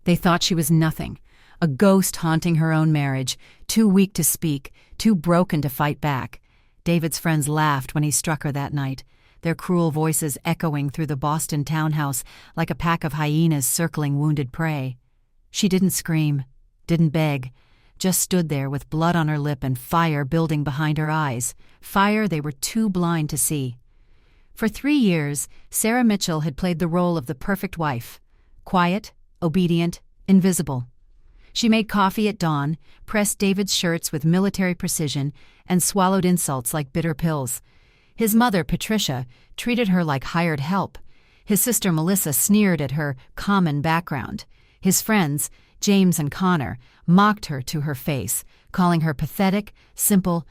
They thought she was nothing, a ghost haunting her own marriage, too weak to speak, too broken to fight back. David's friends laughed when he struck her that night, their cruel voices echoing through the Boston townhouse like a pack of hyenas circling wounded prey. She didn't scream, didn't beg, just stood there with blood on her lip and fire building behind her eyes, fire they were too blind to see. For 3 years, Sarah Mitchell had played the role of the perfect wife, quiet, obedient, invisible. She made coffee at dawn, pressed David's shirts with military precision, and swallowed insults like bitter pills. His mother, Patricia, treated her like hired help. His sister, Melissa, sneered at her common background. His friends, James and Connor, mocked her to her face, calling her pathetic, simple,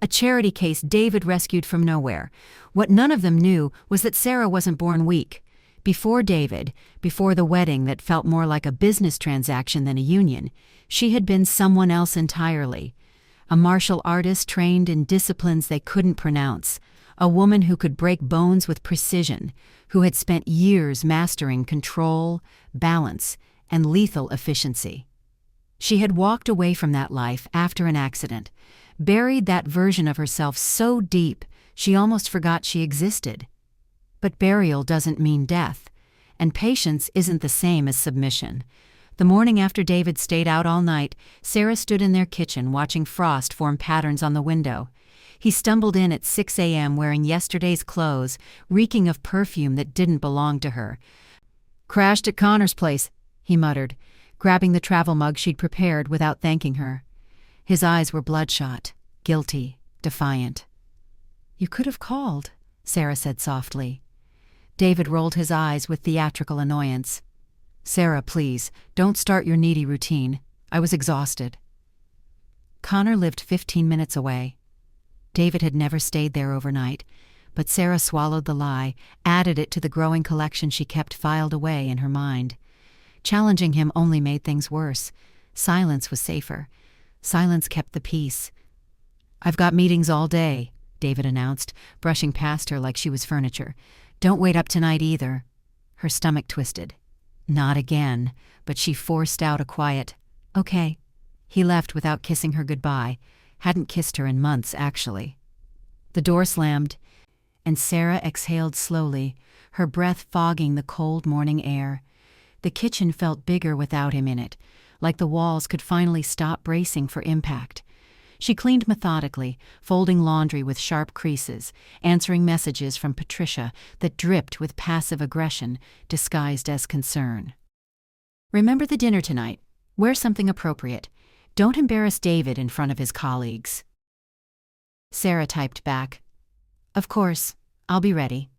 a charity case David rescued from nowhere. What none of them knew was that Sarah wasn't born weak. Before David, before the wedding that felt more like a business transaction than a union, she had been someone else entirely. A martial artist trained in disciplines they couldn't pronounce, a woman who could break bones with precision, who had spent years mastering control, balance, and lethal efficiency. She had walked away from that life after an accident, buried that version of herself so deep she almost forgot she existed. But burial doesn't mean death, and patience isn't the same as submission. The morning after David stayed out all night, Sarah stood in their kitchen watching frost form patterns on the window. He stumbled in at 6 a.m. wearing yesterday's clothes, reeking of perfume that didn't belong to her. "Crashed at Connor's place," he muttered, grabbing the travel mug she'd prepared without thanking her. His eyes were bloodshot, guilty, defiant. "You could have called," Sarah said softly. David rolled his eyes with theatrical annoyance. "Sarah, please, don't start your needy routine. I was exhausted." Connor lived 15 minutes away. David had never stayed there overnight, but Sarah swallowed the lie, added it to the growing collection she kept filed away in her mind. Challenging him only made things worse. Silence was safer. Silence kept the peace. "I've got meetings all day," David announced, brushing past her like she was furniture. "Don't wait up tonight either." Her stomach twisted. Not again, but she forced out a quiet, "Okay." He left without kissing her goodbye. Hadn't kissed her in months, actually. The door slammed, and Sarah exhaled slowly, her breath fogging the cold morning air. The kitchen felt bigger without him in it, like the walls could finally stop bracing for impact. She cleaned methodically, folding laundry with sharp creases, answering messages from Patricia that dripped with passive aggression disguised as concern. "Remember the dinner tonight. Wear something appropriate. Don't embarrass David in front of his colleagues." Sarah typed back, "Of course, I'll be ready."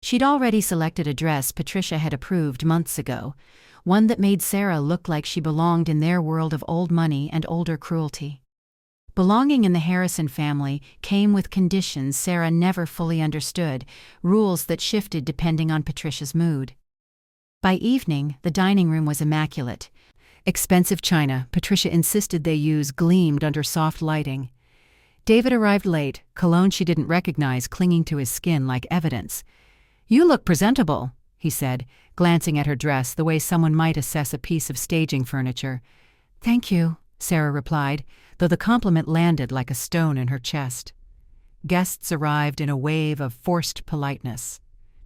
She'd already selected a dress Patricia had approved months ago, one that made Sarah look like she belonged in their world of old money and older cruelty. Belonging in the Harrison family came with conditions Sarah never fully understood, rules that shifted depending on Patricia's mood. By evening, the dining room was immaculate. Expensive china Patricia insisted they use gleamed under soft lighting. David arrived late, cologne she didn't recognize clinging to his skin like evidence. "You look presentable," he said, glancing at her dress the way someone might assess a piece of staging furniture. "Thank you," Sarah replied, though the compliment landed like a stone in her chest. Guests arrived in a wave of forced politeness.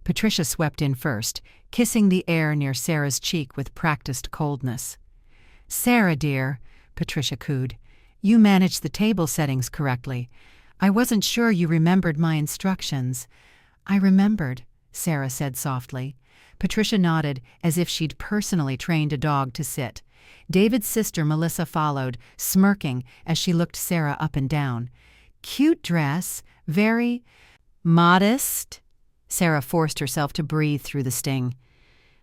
Patricia swept in first, kissing the air near Sarah's cheek with practiced coldness. "Sarah, dear," Patricia cooed, "you managed the table settings correctly. I wasn't sure you remembered my instructions." "I remembered," Sarah said softly. Patricia nodded as if she'd personally trained a dog to sit. David's sister Melissa followed, smirking as she looked Sarah up and down. "Cute dress, very modest." Sarah forced herself to breathe through the sting.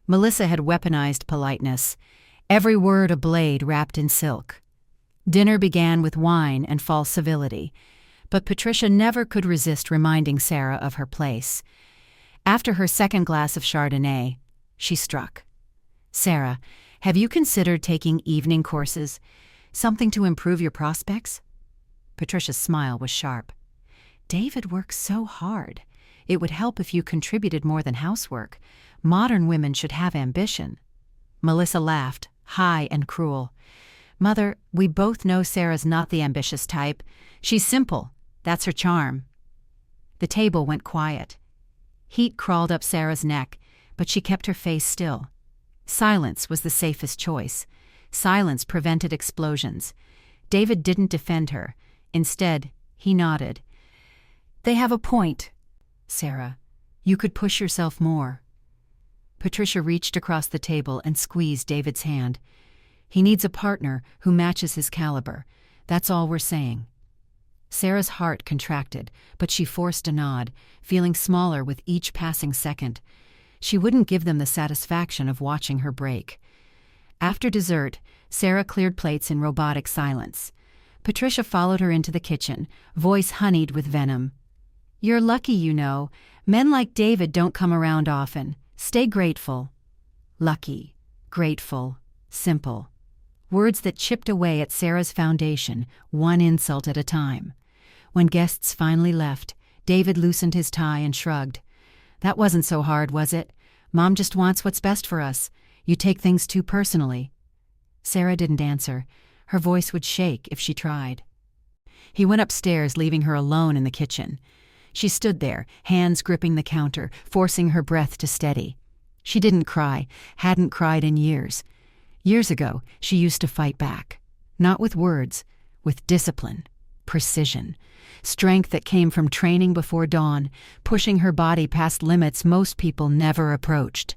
Melissa had weaponized politeness, every word a blade wrapped in silk. Dinner began with wine and false civility, but Patricia never could resist reminding Sarah of her place. After her second glass of Chardonnay, she struck. "Sarah, have you considered taking evening courses? Something to improve your prospects?" Patricia's smile was sharp. "David works so hard. It would help if you contributed more than housework. Modern women should have ambition." Melissa laughed, high and cruel. Mother, we both know Sarah's not the ambitious type. She's simple. That's her charm. The table went quiet. Heat crawled up Sarah's neck, but she kept her face still. Silence was the safest choice. Silence prevented explosions. David didn't defend her. Instead, he nodded. They have a point, Sarah. You could push yourself more. Patricia reached across the table and squeezed David's hand. He needs a partner who matches his caliber. That's all we're saying. Sarah's heart contracted, but she forced a nod, feeling smaller with each passing second. She wouldn't give them the satisfaction of watching her break. After dessert, Sarah cleared plates in robotic silence. Patricia followed her into the kitchen, voice honeyed with venom. You're lucky, you know. Men like David don't come around often. Stay grateful. Lucky, grateful, simple. Words that chipped away at Sarah's foundation, one insult at a time. When guests finally left, David loosened his tie and shrugged. That wasn't so hard, was it? Mom just wants what's best for us. You take things too personally. Sarah didn't answer. Her voice would shake if she tried. He went upstairs, leaving her alone in the kitchen. She stood there, hands gripping the counter, forcing her breath to steady. She didn't cry, hadn't cried in years. Years ago, she used to fight back. Not with words, with discipline, precision, strength that came from training before dawn, pushing her body past limits most people never approached.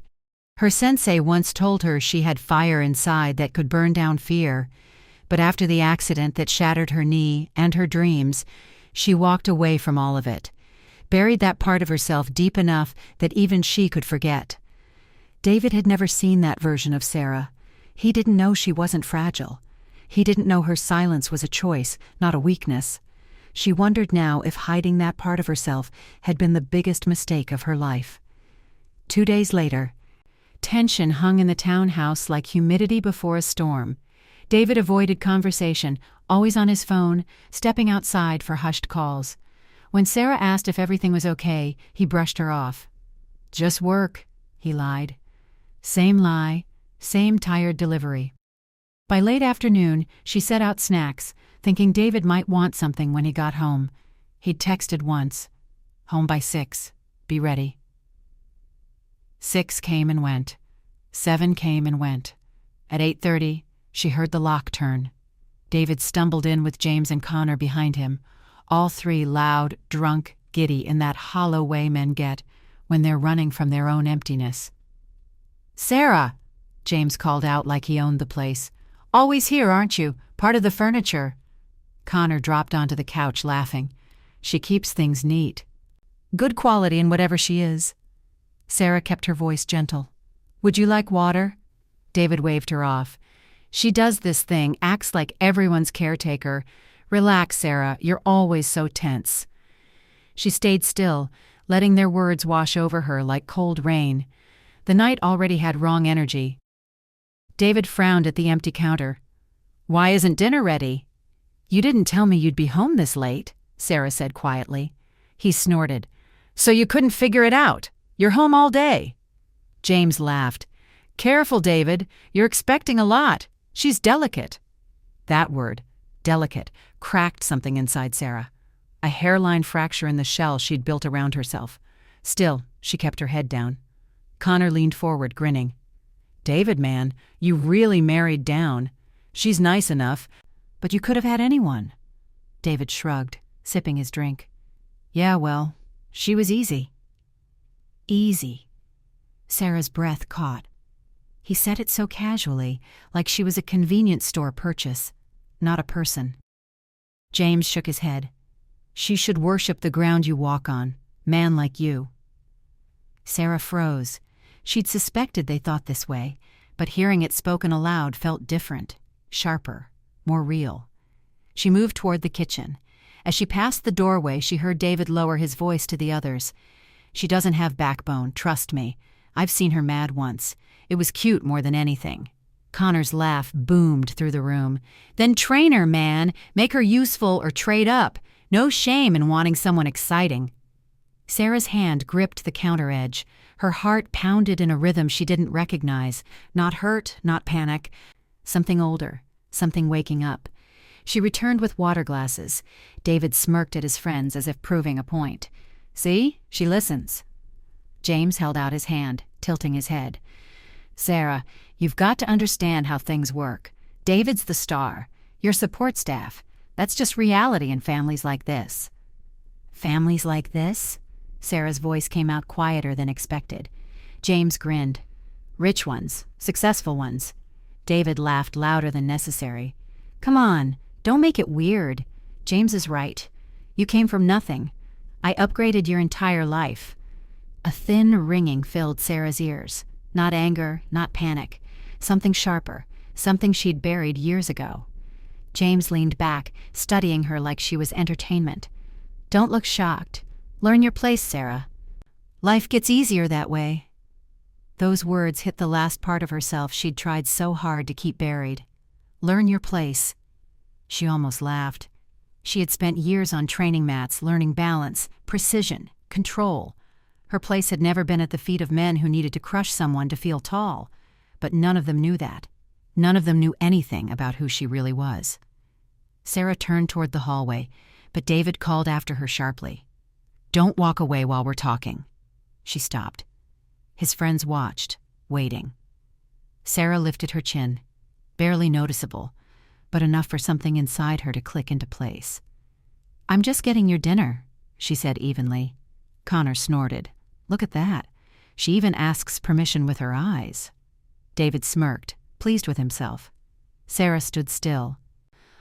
Her sensei once told her she had fire inside that could burn down fear, but after the accident that shattered her knee and her dreams, she walked away from all of it, buried that part of herself deep enough that even she could forget. David had never seen that version of Sarah. He didn't know she wasn't fragile. He didn't know her silence was a choice, not a weakness. She wondered now if hiding that part of herself had been the biggest mistake of her life. 2 days later, tension hung in the townhouse like humidity before a storm. David avoided conversation, always on his phone, stepping outside for hushed calls. When Sarah asked if everything was okay, he brushed her off. Just work, he lied. Same lie, same tired delivery. By late afternoon, she set out snacks, thinking David might want something when he got home. He'd texted once. Home by 6. Be ready. 6 came and went. 7 came and went. At 8:30, she heard the lock turn. David stumbled in with James and Connor behind him, all three loud, drunk, giddy in that hollow way men get when they're running from their own emptiness. Sarah, James called out like he owned the place. Always here, aren't you? Part of the furniture. Connor dropped onto the couch laughing. She keeps things neat. Good quality in whatever she is. Sarah kept her voice gentle. Would you like water? David waved her off. She does this thing, acts like everyone's caretaker. Relax, Sarah, you're always so tense. She stayed still, letting their words wash over her like cold rain. The night already had wrong energy. David frowned at the empty counter. Why isn't dinner ready? You didn't tell me you'd be home this late, Sarah said quietly. He snorted. So you couldn't figure it out? You're home all day. James laughed. Careful, David. You're expecting a lot. She's delicate. That word, delicate, cracked something inside Sarah. A hairline fracture in the shell she'd built around herself. Still, she kept her head down. Connor leaned forward, grinning. David, man, you really married down. She's nice enough, but you could have had anyone. David shrugged, sipping his drink. Yeah, well, she was easy. Easy. Sarah's breath caught. He said it so casually, like she was a convenience store purchase, not a person. James shook his head. She should worship the ground you walk on, man like you. Sarah froze. She'd suspected they thought this way, but hearing it spoken aloud felt different, sharper, more real. She moved toward the kitchen. As she passed the doorway, she heard David lower his voice to the others. She doesn't have backbone, trust me. I've seen her mad once. It was cute more than anything. Connor's laugh boomed through the room. Then train her, man. Make her useful or trade up. No shame in wanting someone exciting. Sarah's hand gripped the counter edge. Her heart pounded in a rhythm she didn't recognize. Not hurt, not panic. Something older, something waking up. She returned with water glasses. David smirked at his friends as if proving a point. "See? She listens." James held out his hand, tilting his head. "Sarah, you've got to understand how things work. David's the star. Your support staff. That's just reality in families like this." "Families like this?" Sarah's voice came out quieter than expected. James grinned. "Rich ones. Successful ones." David laughed louder than necessary. "Come on, don't make it weird. James is right. You came from nothing. I upgraded your entire life." A thin ringing filled Sarah's ears. Not anger, not panic. Something sharper, something she'd buried years ago. James leaned back, studying her like she was entertainment. "Don't look shocked. Learn your place, Sarah. Life gets easier that way." Those words hit the last part of herself she'd tried so hard to keep buried. Learn your place. She almost laughed. She had spent years on training mats, learning balance, precision, control. Her place had never been at the feet of men who needed to crush someone to feel tall. But none of them knew that. None of them knew anything about who she really was. Sarah turned toward the hallway, but David called after her sharply. "Don't walk away while we're talking." She stopped. His friends watched, waiting. Sarah lifted her chin, barely noticeable, but enough for something inside her to click into place. "I'm just getting your dinner," she said evenly. Connor snorted. "Look at that. She even asks permission with her eyes." David smirked, pleased with himself. Sarah stood still.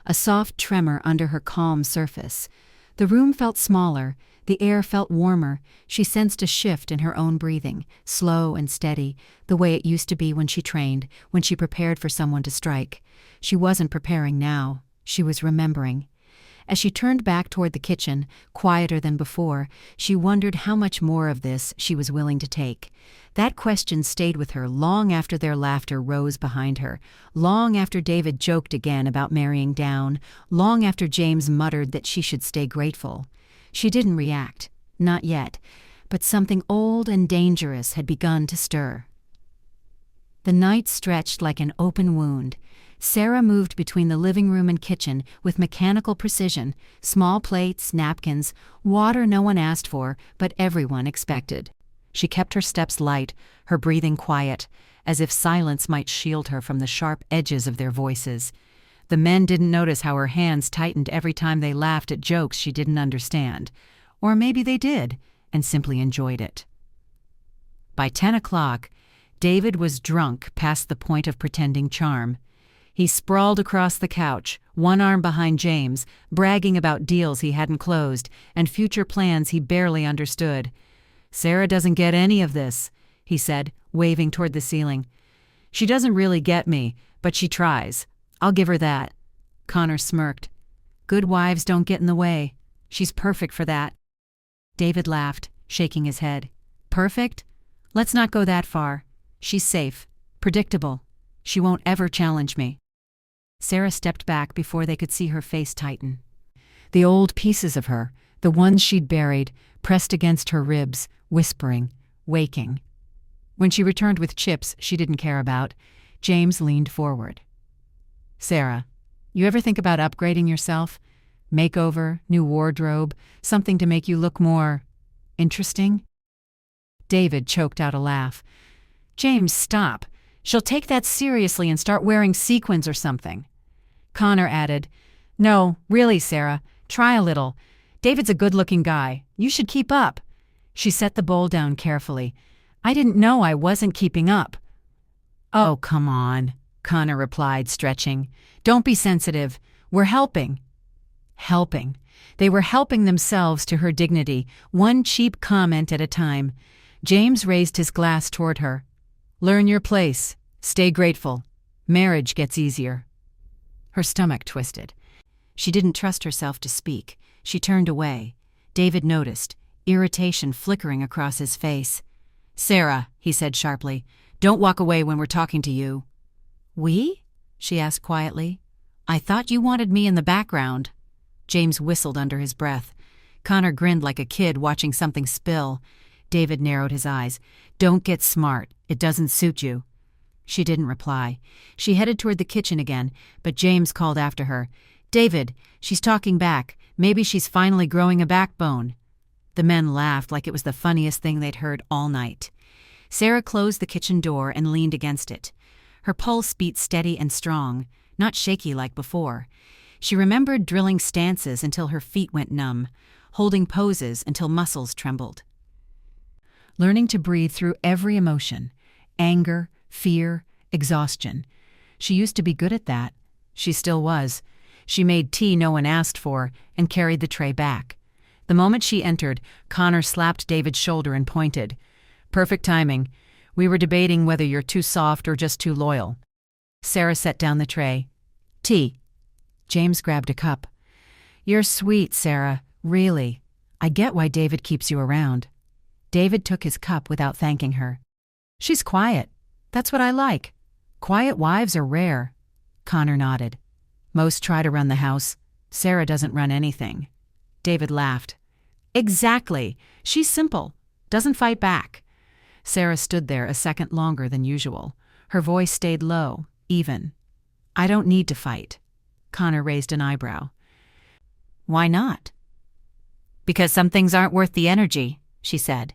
A soft tremor under her calm surface. The room felt smaller, the air felt warmer. She sensed a shift in her own breathing, slow and steady, the way it used to be when she trained, when she prepared for someone to strike. She wasn't preparing now. She was remembering. As she turned back toward the kitchen, quieter than before, she wondered how much more of this she was willing to take. That question stayed with her long after their laughter rose behind her, long after David joked again about marrying down, long after James muttered that she should stay grateful. She didn't react, not yet, but something old and dangerous had begun to stir. The night stretched like an open wound. Sarah moved between the living room and kitchen with mechanical precision, small plates, napkins, water no one asked for, but everyone expected. She kept her steps light, her breathing quiet, as if silence might shield her from the sharp edges of their voices. The men didn't notice how her hands tightened every time they laughed at jokes she didn't understand. Or maybe they did, and simply enjoyed it. By 10 o'clock, David was drunk past the point of pretending charm. He sprawled across the couch, one arm behind James, bragging about deals he hadn't closed and future plans he barely understood. "Sarah doesn't get any of this," he said, waving toward the ceiling. "She doesn't really get me, but she tries. I'll give her that." Connor smirked. "Good wives don't get in the way. She's perfect for that." David laughed, shaking his head. "Perfect? Let's not go that far. She's safe, predictable. She won't ever challenge me." Sarah stepped back before they could see her face tighten. The old pieces of her, the ones she'd buried, pressed against her ribs, whispering, waking. When she returned with chips she didn't care about, James leaned forward. "Sarah, you ever think about upgrading yourself? Makeover, new wardrobe, something to make you look more interesting?" David choked out a laugh. "James, stop. She'll take that seriously and start wearing sequins or something." Connor added, "No, really, Sarah, try a little. David's a good-looking guy. You should keep up." She set the bowl down carefully. "I didn't know I wasn't keeping up." "Oh, come on," Connor replied, stretching. "Don't be sensitive. We're helping." Helping. They were helping themselves to her dignity, one cheap comment at a time. James raised his glass toward her. "Learn your place. Stay grateful. Marriage gets easier." Her stomach twisted. She didn't trust herself to speak. She turned away. David noticed, irritation flickering across his face. "Sarah," he said sharply, "don't walk away when we're talking to you." "We?" she asked quietly. "I thought you wanted me in the background." James whistled under his breath. Connor grinned like a kid watching something spill. David narrowed his eyes. "Don't get smart. It doesn't suit you." She didn't reply. She headed toward the kitchen again, but James called after her. "David, she's talking back. Maybe she's finally growing a backbone." The men laughed like it was the funniest thing they'd heard all night. Sarah closed the kitchen door and leaned against it. Her pulse beat steady and strong, not shaky like before. She remembered drilling stances until her feet went numb, holding poses until muscles trembled. Learning to breathe through every emotion, anger, fear, exhaustion. She used to be good at that. She still was. She made tea no one asked for and carried the tray back. The moment she entered, Connor slapped David's shoulder and pointed. "Perfect timing. We were debating whether you're too soft or just too loyal." Sarah set down the tray. "Tea." James grabbed a cup. "You're sweet, Sarah. Really. I get why David keeps you around." David took his cup without thanking her. "She's quiet. That's what I like. Quiet wives are rare." Connor nodded. "Most try to run the house. Sarah doesn't run anything." David laughed. "Exactly. She's simple. Doesn't fight back." Sarah stood there a second longer than usual. Her voice stayed low, even. "I don't need to fight." Connor raised an eyebrow. "Why not?" "Because some things aren't worth the energy," she said.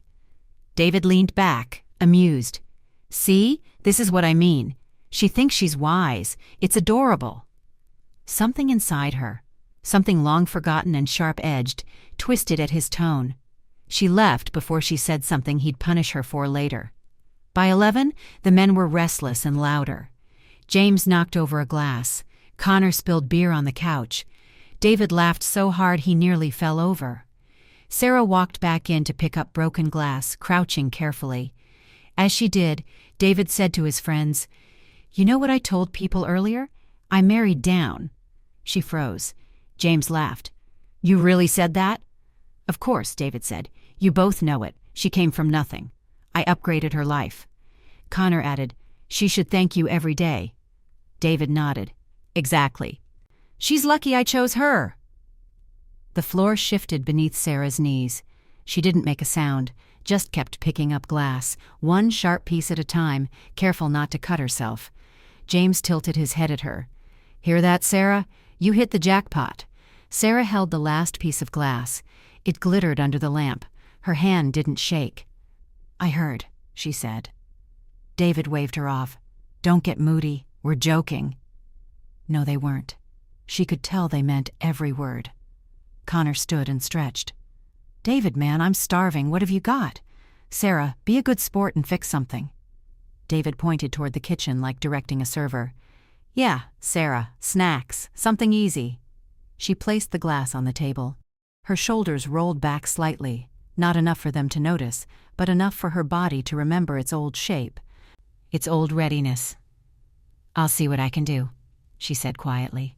David leaned back, amused. "See? This is what I mean. She thinks she's wise. It's adorable." Something inside her, something long forgotten and sharp-edged, twisted at his tone. She left before she said something he'd punish her for later. By 11, the men were restless and louder. James knocked over a glass. Connor spilled beer on the couch. David laughed so hard he nearly fell over. Sarah walked back in to pick up broken glass, crouching carefully. As she did, David said to his friends, "You know what I told people earlier? I married down." She froze. James laughed. "You really said that?" "Of course," David said. "You both know it. She came from nothing. I upgraded her life." Connor added, "She should thank you every day." David nodded. "Exactly. She's lucky I chose her." The floor shifted beneath Sarah's knees. She didn't make a sound, just kept picking up glass, one sharp piece at a time, careful not to cut herself. James tilted his head at her. "Hear that, Sarah? You hit the jackpot." Sarah held the last piece of glass. It glittered under the lamp. Her hand didn't shake. "I heard," she said. David waved her off. "Don't get moody. We're joking." No, they weren't. She could tell they meant every word. Connor stood and stretched. "David, man, I'm starving. What have you got?" "Sarah, be a good sport and fix something." David pointed toward the kitchen like directing a server. "Yeah, Sarah, snacks, something easy." She placed the glass on the table. Her shoulders rolled back slightly, not enough for them to notice, but enough for her body to remember its old shape, its old readiness. "I'll see what I can do," she said quietly.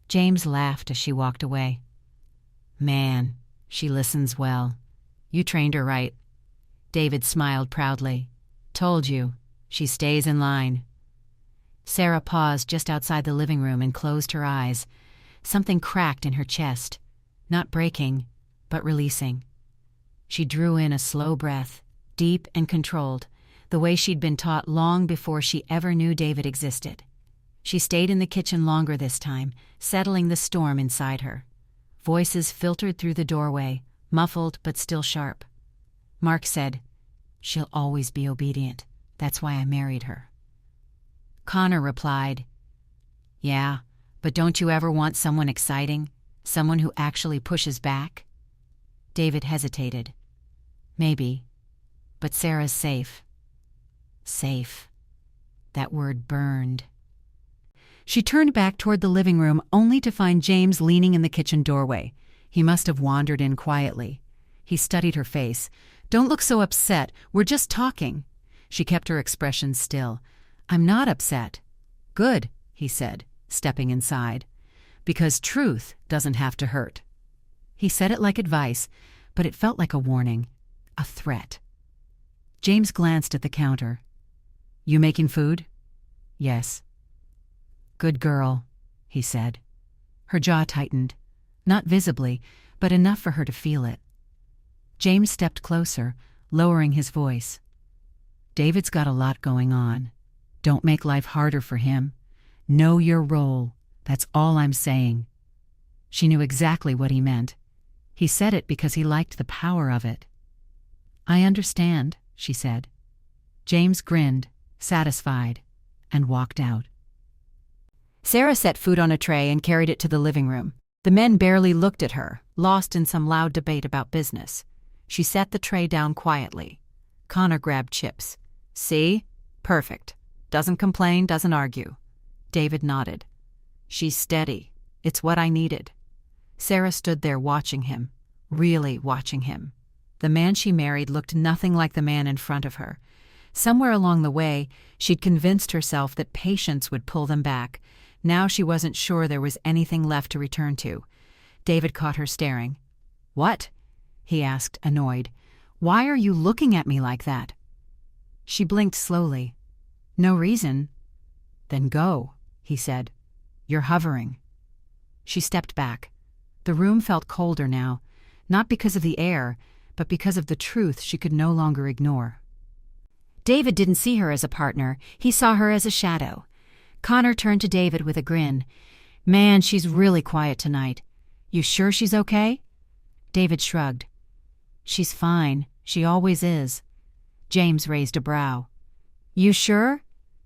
James laughed as she walked away. "Man, she listens well. You trained her right." David smiled proudly. "Told you, she stays in line." Sarah paused just outside the living room and closed her eyes. Something cracked in her chest, not breaking, but releasing. She drew in a slow breath, deep and controlled, the way she'd been taught long before she ever knew David existed. She stayed in the kitchen longer this time, settling the storm inside her. Voices filtered through the doorway, muffled but still sharp. Mark said, "She'll always be obedient. That's why I married her." Connor replied, "Yeah, but don't you ever want someone exciting? Someone who actually pushes back?" David hesitated. "Maybe. But Sarah's safe." Safe. That word burned. She turned back toward the living room only to find James leaning in the kitchen doorway. He must have wandered in quietly. He studied her face. "Don't look so upset. We're just talking." She kept her expression still. "I'm not upset." "Good," he said, stepping inside. "Because truth doesn't have to hurt." He said it like advice, but it felt like a warning, a threat. James glanced at the counter. "You making food?" "Yes." "Good girl," he said. Her jaw tightened, not visibly, but enough for her to feel it. James stepped closer, lowering his voice. David's got a lot going on. Don't make life harder for him. Know your role. That's all I'm saying. She knew exactly what he meant. He said it because he liked the power of it. I understand, she said. James grinned, satisfied, and walked out. Sarah set food on a tray and carried it to the living room. The men barely looked at her, lost in some loud debate about business. She set the tray down quietly. Connor grabbed chips. See? Perfect. Doesn't complain, doesn't argue. David nodded. She's steady. It's what I needed. Sarah stood there watching him, really watching him. The man she married looked nothing like the man in front of her. Somewhere along the way, she'd convinced herself that patience would pull them back. Now she wasn't sure there was anything left to return to. David caught her staring. What? He asked, annoyed. Why are you looking at me like that? She blinked slowly. No reason. Then go, he said. You're hovering. She stepped back. The room felt colder now, not because of the air, but because of the truth she could no longer ignore. David didn't see her as a partner. He saw her as a shadow. Connor turned to David with a grin. Man, she's really quiet tonight. You sure she's okay? David shrugged. She's fine. She always is. James raised a brow. You sure?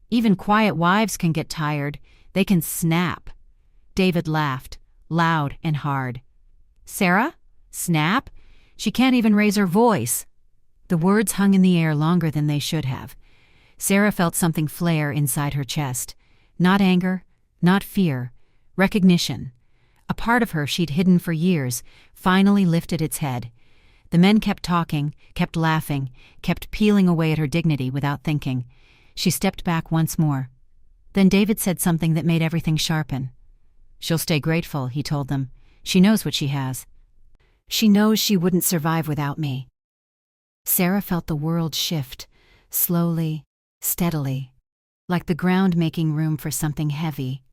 Even quiet wives can get tired. They can snap. David laughed, loud and hard. Sarah? Snap? She can't even raise her voice. The words hung in the air longer than they should have. Sarah felt something flare inside her chest. Not anger, not fear, recognition. A part of her she'd hidden for years finally lifted its head. The men kept talking, kept laughing, kept peeling away at her dignity without thinking. She stepped back once more. Then David said something that made everything sharpen. She'll stay grateful, he told them. She knows what she has. She knows she wouldn't survive without me. Sarah felt the world shift, slowly, steadily, like the ground making room for something heavy.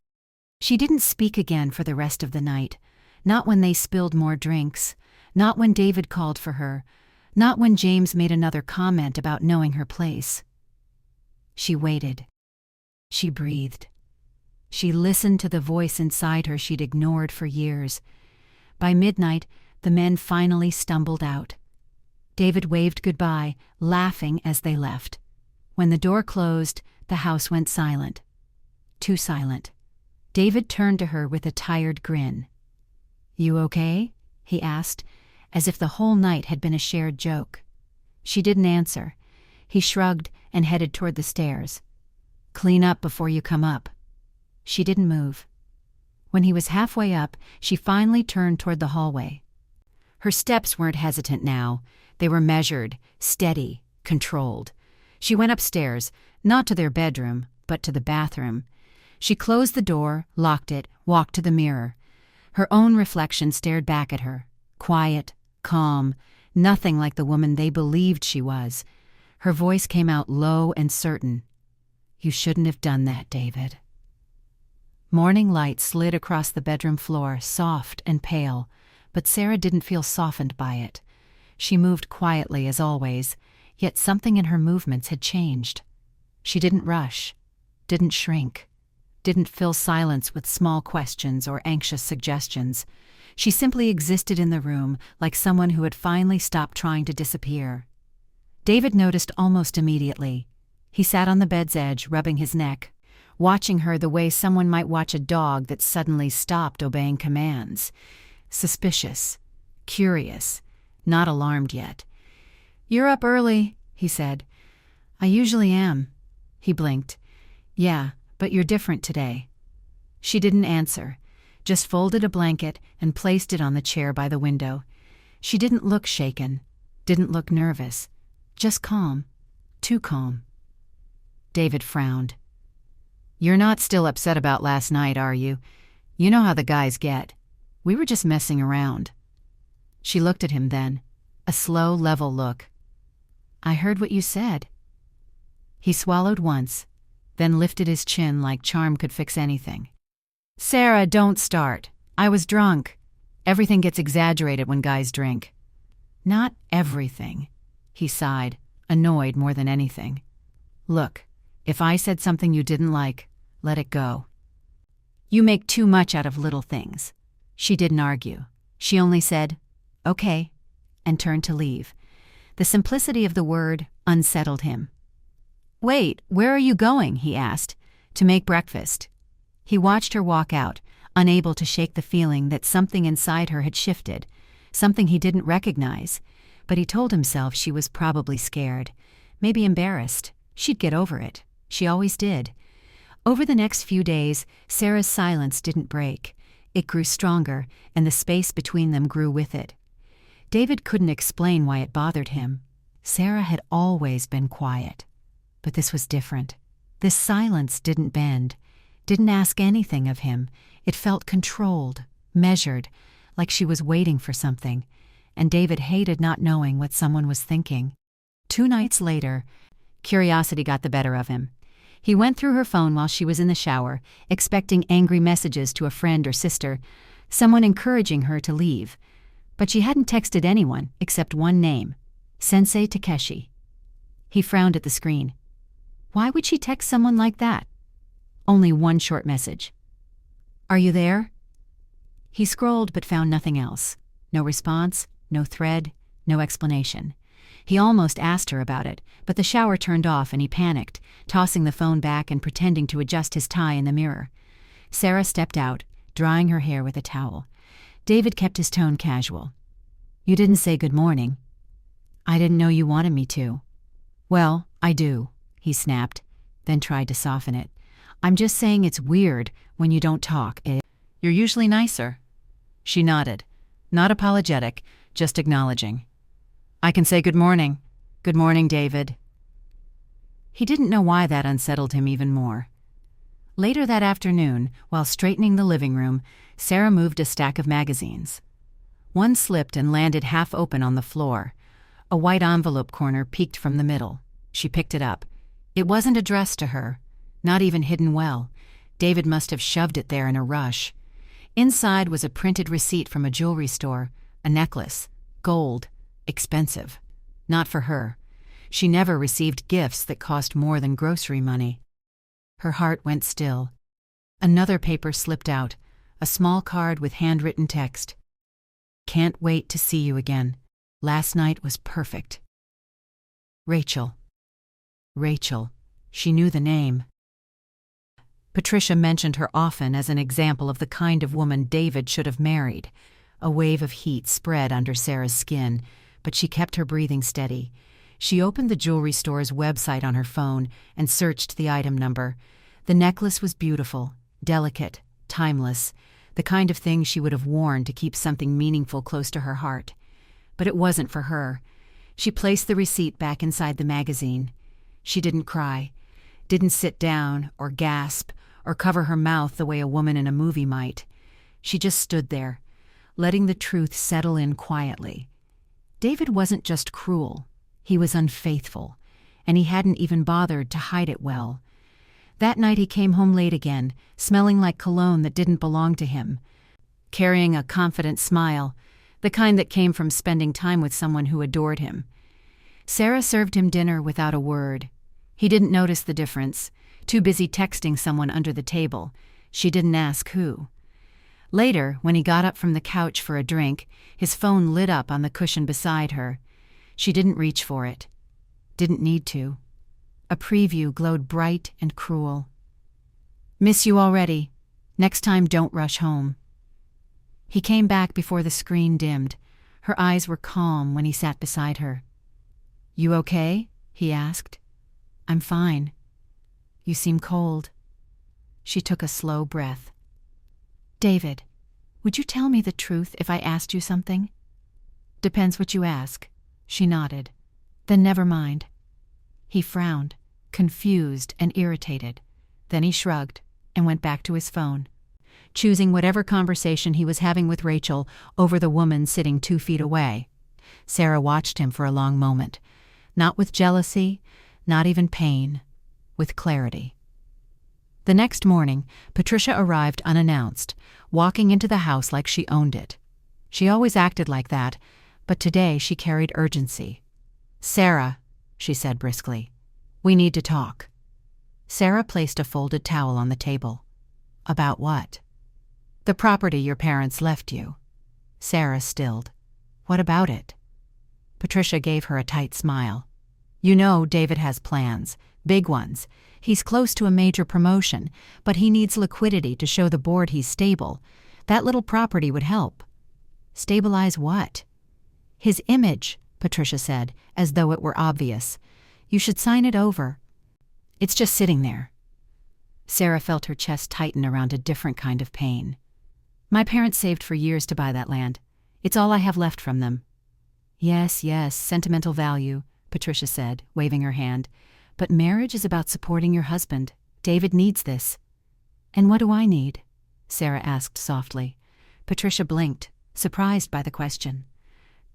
She didn't speak again for the rest of the night, not when they spilled more drinks, not when David called for her, not when James made another comment about knowing her place. She waited. She breathed. She listened to the voice inside her she'd ignored for years. By midnight, the men finally stumbled out. David waved goodbye, laughing as they left. When the door closed, the house went silent. Too silent. David turned to her with a tired grin. You okay? He asked, as if the whole night had been a shared joke. She didn't answer. He shrugged and headed toward the stairs. Clean up before you come up. She didn't move. When he was halfway up, she finally turned toward the hallway. Her steps weren't hesitant now. They were measured, steady, controlled. She went upstairs, not to their bedroom, but to the bathroom. She closed the door, locked it, walked to the mirror. Her own reflection stared back at her, quiet, calm, nothing like the woman they believed she was. Her voice came out low and certain. You shouldn't have done that, David. Morning light slid across the bedroom floor, soft and pale, but Sarah didn't feel softened by it. She moved quietly as always, yet something in her movements had changed. She didn't rush, didn't shrink, didn't fill silence with small questions or anxious suggestions. She simply existed in the room like someone who had finally stopped trying to disappear. David noticed almost immediately. He sat on the bed's edge, rubbing his neck, watching her the way someone might watch a dog that suddenly stopped obeying commands. Suspicious, curious, not alarmed yet. You're up early, he said. I usually am. He blinked. Yeah, but you're different today. She didn't answer, just folded a blanket and placed it on the chair by the window. She didn't look shaken, didn't look nervous, just calm, too calm. David frowned. You're not still upset about last night, are you? You know how the guys get. We were just messing around. She looked at him then, a slow, level look. I heard what you said. He swallowed once, then lifted his chin like charm could fix anything. Sarah, don't start. I was drunk. Everything gets exaggerated when guys drink." "Not everything," he sighed, annoyed more than anything. "Look, if I said something you didn't like, let it go. You make too much out of little things." She didn't argue. She only said, "Okay," and turned to leave. The simplicity of the word unsettled him. "Wait, where are you going?" he asked. "To make breakfast." He watched her walk out, unable to shake the feeling that something inside her had shifted, something he didn't recognize, but he told himself she was probably scared, maybe embarrassed. She'd get over it. She always did. Over the next few days, Sarah's silence didn't break. It grew stronger, and the space between them grew with it. David couldn't explain why it bothered him. Sarah had always been quiet. But this was different. This silence didn't bend, didn't ask anything of him. It felt controlled, measured, like she was waiting for something, and David hated not knowing what someone was thinking. 2 nights later, curiosity got the better of him. He went through her phone while she was in the shower, expecting angry messages to a friend or sister, someone encouraging her to leave. But she hadn't texted anyone except one name, Sensei Takeshi. He frowned at the screen. Why would she text someone like that? Only one short message. "Are you there?" He scrolled but found nothing else. No response, no thread, no explanation. He almost asked her about it, but the shower turned off and he panicked, tossing the phone back and pretending to adjust his tie in the mirror. Sarah stepped out, drying her hair with a towel. David kept his tone casual. "You didn't say good morning." "I didn't know you wanted me to." "Well, I do," he snapped, then tried to soften it. "I'm just saying it's weird when you don't talk. You're usually nicer." She nodded, not apologetic, just acknowledging. "I can say good morning. Good morning, David." He didn't know why that unsettled him even more. Later that afternoon, while straightening the living room, Sarah moved a stack of magazines. One slipped and landed half open on the floor. A white envelope corner peeked from the middle. She picked it up. It wasn't addressed to her, not even hidden well. David must have shoved it there in a rush. Inside was a printed receipt from a jewelry store, a necklace, gold, expensive. Not for her. She never received gifts that cost more than grocery money. Her heart went still. Another paper slipped out, a small card with handwritten text. "Can't wait to see you again. Last night was perfect. Rachel." Rachel. She knew the name. Patricia mentioned her often as an example of the kind of woman David should have married. A wave of heat spread under Sarah's skin, but she kept her breathing steady. She opened the jewelry store's website on her phone and searched the item number. The necklace was beautiful, delicate, timeless, the kind of thing she would have worn to keep something meaningful close to her heart. But it wasn't for her. She placed the receipt back inside the magazine. She didn't cry, didn't sit down or gasp or cover her mouth the way a woman in a movie might. She just stood there, letting the truth settle in quietly. David wasn't just cruel. He was unfaithful, and he hadn't even bothered to hide it well. That night he came home late again, smelling like cologne that didn't belong to him, carrying a confident smile, the kind that came from spending time with someone who adored him. Sarah served him dinner without a word. He didn't notice the difference, too busy texting someone under the table. She didn't ask who. Later, when he got up from the couch for a drink, his phone lit up on the cushion beside her. She didn't reach for it. Didn't need to. A preview glowed bright and cruel. "Miss you already. Next time don't rush home." He came back before the screen dimmed. Her eyes were calm when he sat beside her. "You okay?" he asked. "I'm fine. You seem cold." She took a slow breath. "David, would you tell me the truth if I asked you something?" "Depends what you ask." She nodded. "Then never mind." He frowned, confused and irritated. Then he shrugged and went back to his phone, choosing whatever conversation he was having with Rachel over the woman sitting 2 feet away. Sarah watched him for a long moment, not with jealousy, not even pain, with clarity. The next morning, Patricia arrived unannounced, walking into the house like she owned it. She always acted like that, but today she carried urgency. "Sarah," she said briskly, "we need to talk." Sarah placed a folded towel on the table. "About what?" "The property your parents left you." Sarah stilled. "What about it?" Patricia gave her a tight smile. "You know David has plans, big ones. He's close to a major promotion, but he needs liquidity to show the board he's stable. That little property would help." "Stabilize what?" "His image," Patricia said, as though it were obvious. "You should sign it over." "It's just sitting there." Sarah felt her chest tighten around a different kind of pain. "My parents saved for years to buy that land. It's all I have left from them." Yes, sentimental value," Patricia said, waving her hand. "But marriage is about supporting your husband. David needs this." "And what do I need?" Sarah asked softly. Patricia blinked, surprised by the question.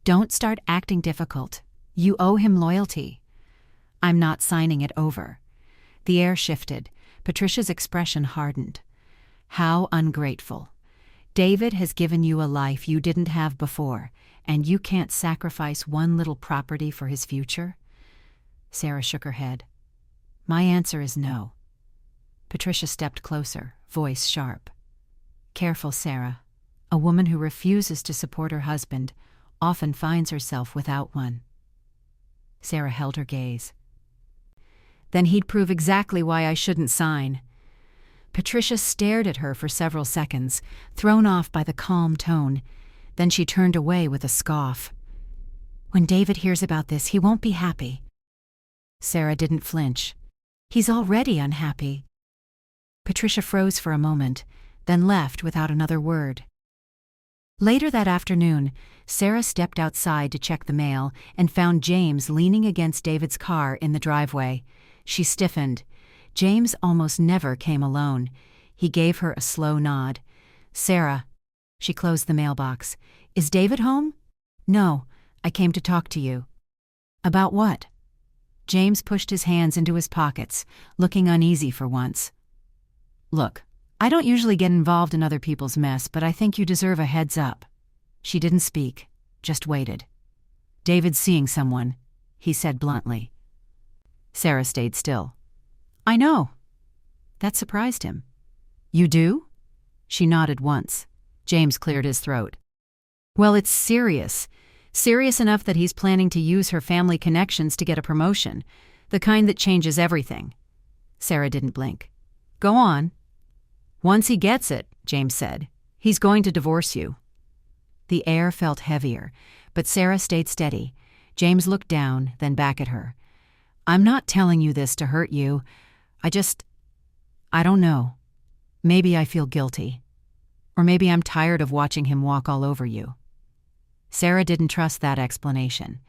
"Don't start acting difficult. You owe him loyalty." "I'm not signing it over." The air shifted. Patricia's expression hardened. "How ungrateful. David has given you a life you didn't have before, and you can't sacrifice one little property for his future?" Sarah shook her head. "My answer is no." Patricia stepped closer, voice sharp. "Careful, Sarah. A woman who refuses to support her husband often finds herself without one." Sarah held her gaze. "Then he'd prove exactly why I shouldn't sign." Patricia stared at her for several seconds, thrown off by the calm tone. Then she turned away with a scoff. "When David hears about this, he won't be happy." Sarah didn't flinch. "He's already unhappy." Patricia froze for a moment, then left without another word. Later that afternoon, Sarah stepped outside to check the mail and found James leaning against David's car in the driveway. She stiffened. James almost never came alone. He gave her a slow nod. "Sarah." She closed the mailbox. "Is David home?" "No. I came to talk to you." "About what?" James pushed his hands into his pockets, looking uneasy for once. "Look, I don't usually get involved in other people's mess, but I think you deserve a heads up." She didn't speak, just waited. "David's seeing someone," he said bluntly. Sarah stayed still. "I know." That surprised him. "You do?" She nodded once. James cleared his throat. "Well, it's serious. Serious enough that he's planning to use her family connections to get a promotion, the kind that changes everything." Sarah didn't blink. "Go on." "Once he gets it," James said, "he's going to divorce you." The air felt heavier, but Sarah stayed steady. James looked down, then back at her. "I'm not telling you this to hurt you. I don't know. Maybe I feel guilty. Or maybe I'm tired of watching him walk all over you." Sarah didn't trust that explanation.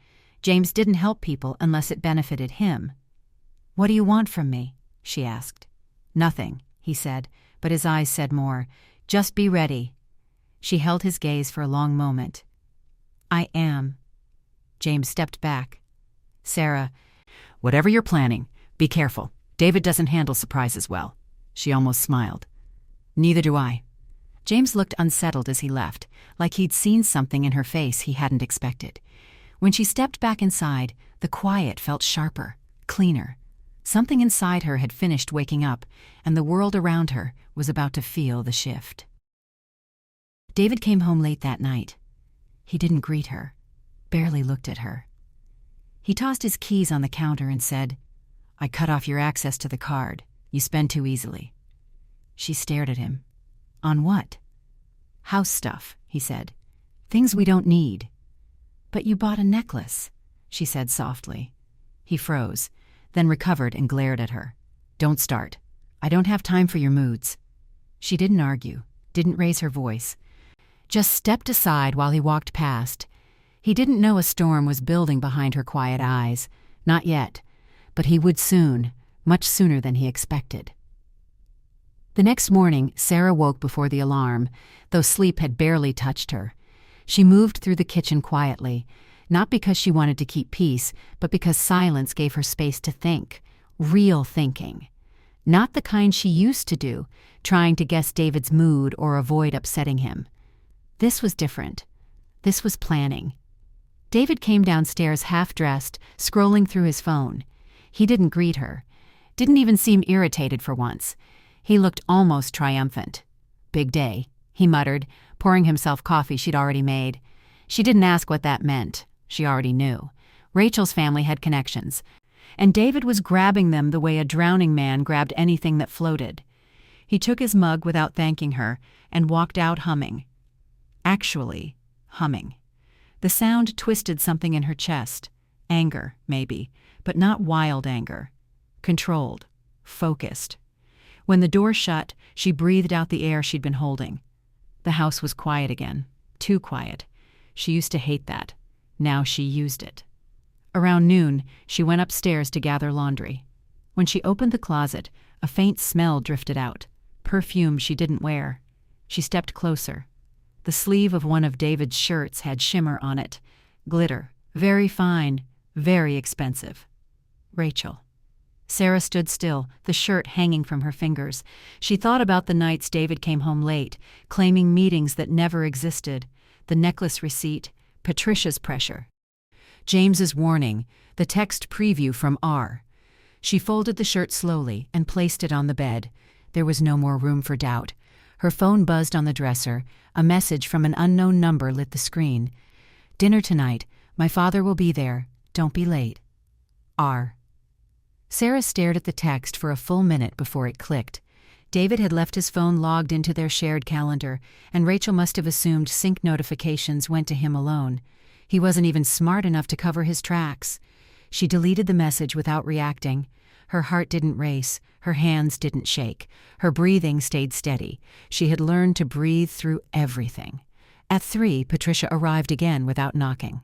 James didn't help people unless it benefited him. "What do you want from me?" she asked. "Nothing," he said, but his eyes said more. "Just be ready." She held his gaze for a long moment. "I am." James stepped back. "Sarah, whatever you're planning, be careful. David doesn't handle surprises well." She almost smiled. "Neither do I." James looked unsettled as he left, like he'd seen something in her face he hadn't expected. When she stepped back inside, the quiet felt sharper, cleaner. Something inside her had finished waking up, and the world around her was about to feel the shift. David came home late that night. He didn't greet her, barely looked at her. He tossed his keys on the counter and said, "I cut off your access to the card. You spend too easily." She stared at him. "On what?" "House stuff," he said. "Things we don't need." "But you bought a necklace," she said softly. He froze, then recovered and glared at her. "Don't start. I don't have time for your moods." She didn't argue, didn't raise her voice. Just stepped aside while he walked past. He didn't know a storm was building behind her quiet eyes. Not yet. But he would soon, much sooner than he expected. The next morning, Sarah woke before the alarm, though sleep had barely touched her. She moved through the kitchen quietly, not because she wanted to keep peace, but because silence gave her space to think, real thinking. Not the kind she used to do, trying to guess David's mood or avoid upsetting him. This was different. This was planning. David came downstairs half-dressed, scrolling through his phone. He didn't greet her. Didn't even seem irritated for once. He looked almost triumphant. "Big day," he muttered, pouring himself coffee she'd already made. She didn't ask what that meant. She already knew. Rachel's family had connections, and David was grabbing them the way a drowning man grabbed anything that floated. He took his mug without thanking her and walked out humming. Actually, humming. The sound twisted something in her chest. Anger, maybe, but not wild anger. Controlled. Focused. When the door shut, she breathed out the air she'd been holding. The house was quiet again. Too quiet. She used to hate that. Now she used it. Around noon, she went upstairs to gather laundry. When she opened the closet, a faint smell drifted out. Perfume she didn't wear. She stepped closer. The sleeve of one of David's shirts had shimmer on it. Glitter. Very fine. Very expensive. Rachel. Sarah stood still, the shirt hanging from her fingers. She thought about the nights David came home late, claiming meetings that never existed, the necklace receipt, Patricia's pressure. James's warning, the text preview from R. She folded the shirt slowly and placed it on the bed. There was no more room for doubt. Her phone buzzed on the dresser. A message from an unknown number lit the screen. "Dinner tonight. My father will be there. Don't be late. R." Sarah stared at the text for a full minute before it clicked. David had left his phone logged into their shared calendar, and Rachel must have assumed sync notifications went to him alone. He wasn't even smart enough to cover his tracks. She deleted the message without reacting. Her heart didn't race. Her hands didn't shake. Her breathing stayed steady. She had learned to breathe through everything. At 3, Patricia arrived again without knocking.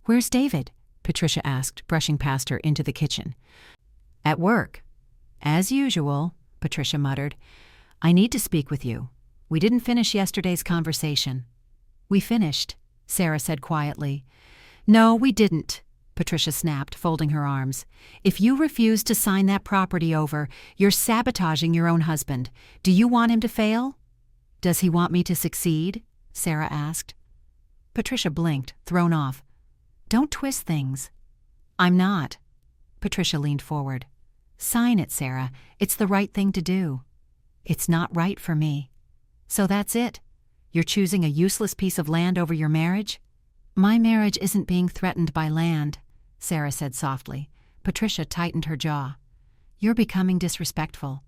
"Where's David?" Patricia asked, brushing past her into the kitchen. "At work." "As usual," Patricia muttered. "I need to speak with you. We didn't finish yesterday's conversation." "We finished," Sarah said quietly. "No, we didn't," Patricia snapped, folding her arms. "If you refuse to sign that property over, you're sabotaging your own husband. Do you want him to fail?" "Does he want me to succeed?" Sarah asked. Patricia blinked, thrown off. "Don't twist things." "I'm not." Patricia leaned forward. "Sign it, Sarah. It's the right thing to do." "It's not right for me." "So that's it? You're choosing a useless piece of land over your marriage?" "My marriage isn't being threatened by land," Sarah said softly. Patricia tightened her jaw. "You're becoming disrespectful."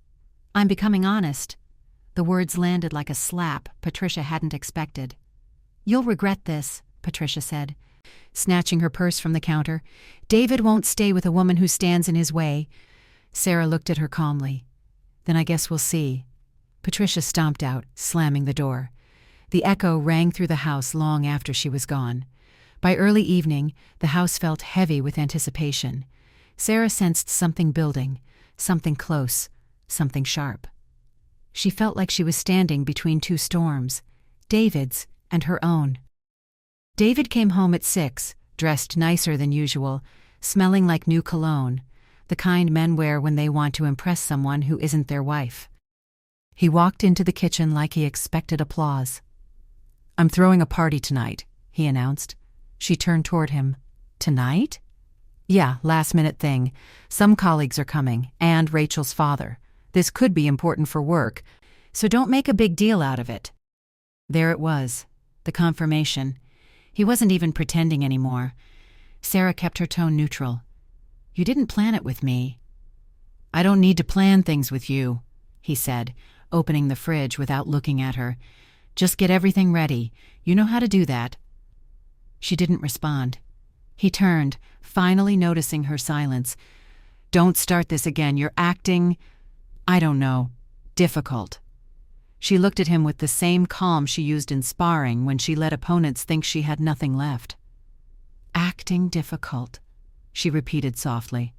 "I'm becoming honest." The words landed like a slap Patricia hadn't expected. "You'll regret this," Patricia said, snatching her purse from the counter. "David won't stay with a woman who stands in his way." Sarah looked at her calmly. "Then I guess we'll see." Patricia stomped out, slamming the door. The echo rang through the house long after she was gone. By early evening, the house felt heavy with anticipation. Sarah sensed something building, something close, something sharp. She felt like she was standing between two storms, David's and her own. David came home at 6, dressed nicer than usual, smelling like new cologne, the kind men wear when they want to impress someone who isn't their wife. He walked into the kitchen like he expected applause. "I'm throwing a party tonight," he announced. She turned toward him. "Tonight?" "Yeah, last-minute thing. Some colleagues are coming, and Rachel's father. This could be important for work, so don't make a big deal out of it." There it was, the confirmation. He wasn't even pretending anymore. Sarah kept her tone neutral. "You didn't plan it with me." "I don't need to plan things with you," he said, opening the fridge without looking at her. "Just get everything ready. You know how to do that." She didn't respond. He turned, finally noticing her silence. "Don't start this again. You're acting, I don't know, difficult." She looked at him with the same calm she used in sparring when she let opponents think she had nothing left. "Acting difficult," she repeated softly.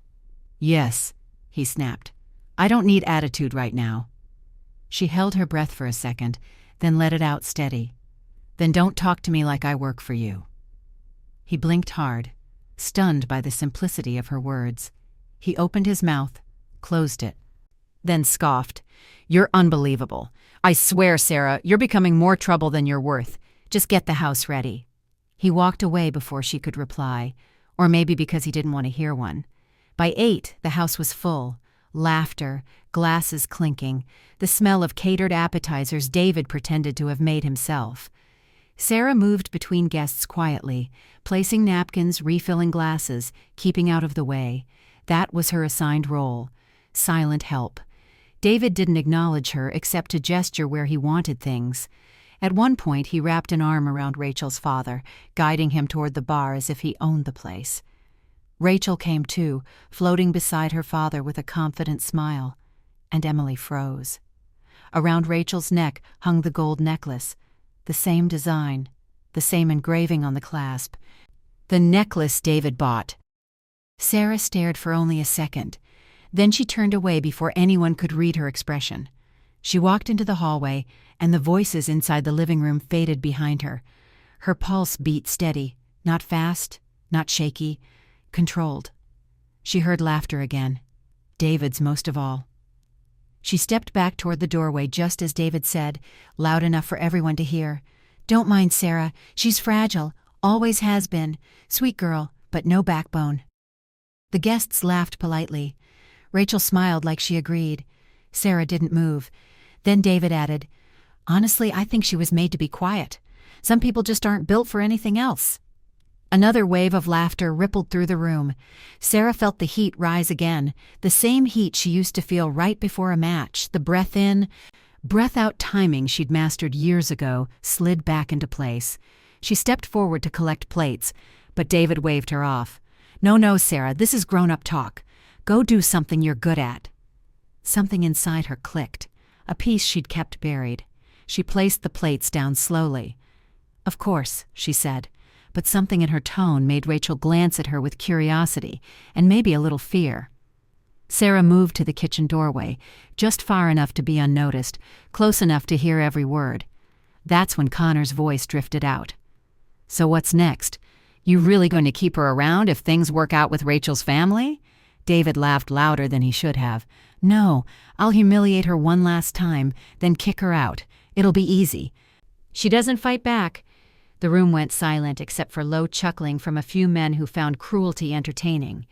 "Yes," he snapped. "I don't need attitude right now." She held her breath for a second, then let it out steady. "Then don't talk to me like I work for you." He blinked hard, stunned by the simplicity of her words. He opened his mouth, closed it, then scoffed. "You're unbelievable. I swear, Sarah, you're becoming more trouble than you're worth. Just get the house ready." He walked away before she could reply, or maybe because he didn't want to hear one. By 8, the house was full. Laughter, glasses clinking, the smell of catered appetizers David pretended to have made himself. Sarah moved between guests quietly, placing napkins, refilling glasses, keeping out of the way. That was her assigned role. Silent help. David didn't acknowledge her except to gesture where he wanted things. At one point, he wrapped an arm around Rachel's father, guiding him toward the bar as if he owned the place. Rachel came too, floating beside her father with a confident smile, and Emily froze. Around Rachel's neck hung the gold necklace, the same design, the same engraving on the clasp. The necklace David bought. Sarah stared for only a second. Then she turned away before anyone could read her expression. She walked into the hallway, and the voices inside the living room faded behind her. Her pulse beat steady, not fast, not shaky, controlled. She heard laughter again, David's most of all. She stepped back toward the doorway just as David said, loud enough for everyone to hear, "Don't mind Sarah, she's fragile, always has been. Sweet girl, but no backbone." The guests laughed politely. Rachel smiled like she agreed. Sarah didn't move. Then David added, "Honestly, I think she was made to be quiet. Some people just aren't built for anything else." Another wave of laughter rippled through the room. Sarah felt the heat rise again, the same heat she used to feel right before a match. The breath in, breath out timing she'd mastered years ago slid back into place. She stepped forward to collect plates, but David waved her off. No, Sarah, this is grown-up talk. Go do something you're good at." Something inside her clicked, a piece she'd kept buried. She placed the plates down slowly. "Of course," she said, but something in her tone made Rachel glance at her with curiosity and maybe a little fear. Sarah moved to the kitchen doorway, just far enough to be unnoticed, close enough to hear every word. That's when Connor's voice drifted out. "So what's next? You really going to keep her around if things work out with Rachel's family?" David laughed louder than he should have. "No, I'll humiliate her one last time, then kick her out. It'll be easy. She doesn't fight back." The room went silent except for low chuckling from a few men who found cruelty entertaining.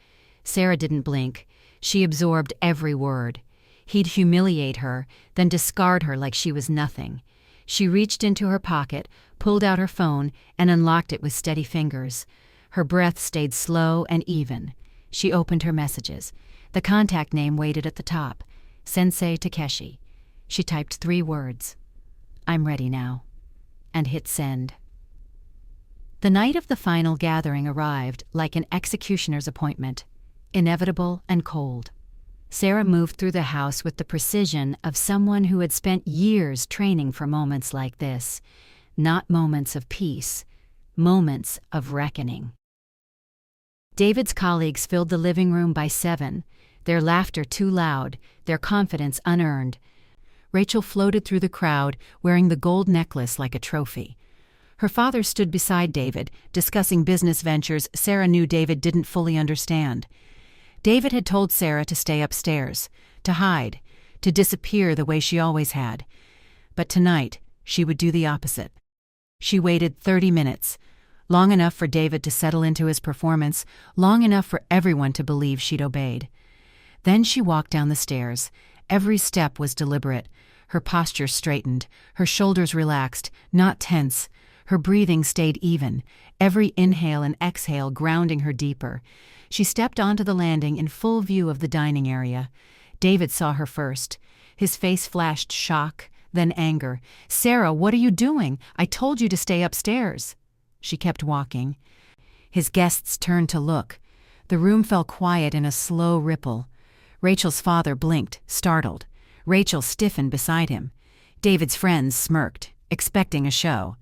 Sarah didn't blink. She absorbed every word. He'd humiliate her, then discard her like she was nothing. She reached into her pocket, pulled out her phone, and unlocked it with steady fingers. Her breath stayed slow and even. She opened her messages. The contact name waited at the top, Sensei Takeshi. She typed 3 words, "I'm ready now," and hit send. The night of the final gathering arrived like an executioner's appointment, inevitable and cold. Sarah moved through the house with the precision of someone who had spent years training for moments like this, not moments of peace, moments of reckoning. David's colleagues filled the living room by 7, their laughter too loud, their confidence unearned. Rachel floated through the crowd, wearing the gold necklace like a trophy. Her father stood beside David, discussing business ventures Sarah knew David didn't fully understand. David had told Sarah to stay upstairs, to hide, to disappear the way she always had. But tonight, she would do the opposite. She waited 30 minutes, long enough for David to settle into his performance, long enough for everyone to believe she'd obeyed. Then she walked down the stairs. Every step was deliberate. Her posture straightened, her shoulders relaxed, not tense. Her breathing stayed even, every inhale and exhale grounding her deeper. She stepped onto the landing in full view of the dining area. David saw her first. His face flashed shock, then anger. "Sarah, what are you doing? I told you to stay upstairs." She kept walking. His guests turned to look. The room fell quiet in a slow ripple. Rachel's father blinked, startled. Rachel stiffened beside him. David's friends smirked, expecting a show.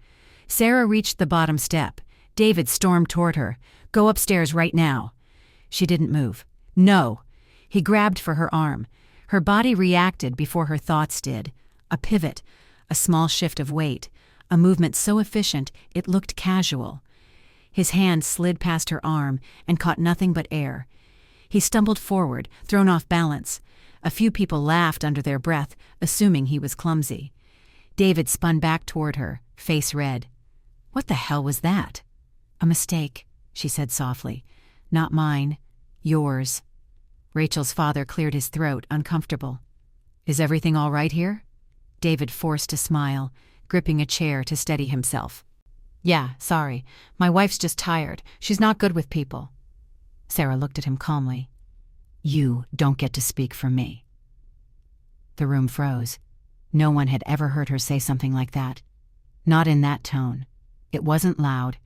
Sarah reached the bottom step. David stormed toward her. "Go upstairs right now." She didn't move. "No." He grabbed for her arm. Her body reacted before her thoughts did. A pivot, a small shift of weight, a movement so efficient it looked casual. His hand slid past her arm and caught nothing but air. He stumbled forward, thrown off balance. A few people laughed under their breath, assuming he was clumsy. David spun back toward her, face red. What the hell was that? "A mistake," she said softly. "Not mine. Yours." Rachel's father cleared his throat, uncomfortable. "Is everything all right here?" David forced a smile, gripping a chair to steady himself. "Yeah, sorry. My wife's just tired. She's not good with people." Sarah looked at him calmly. "You don't get to speak for me." The room froze. No one had ever heard her say something like that. Not in that tone. It wasn't loud.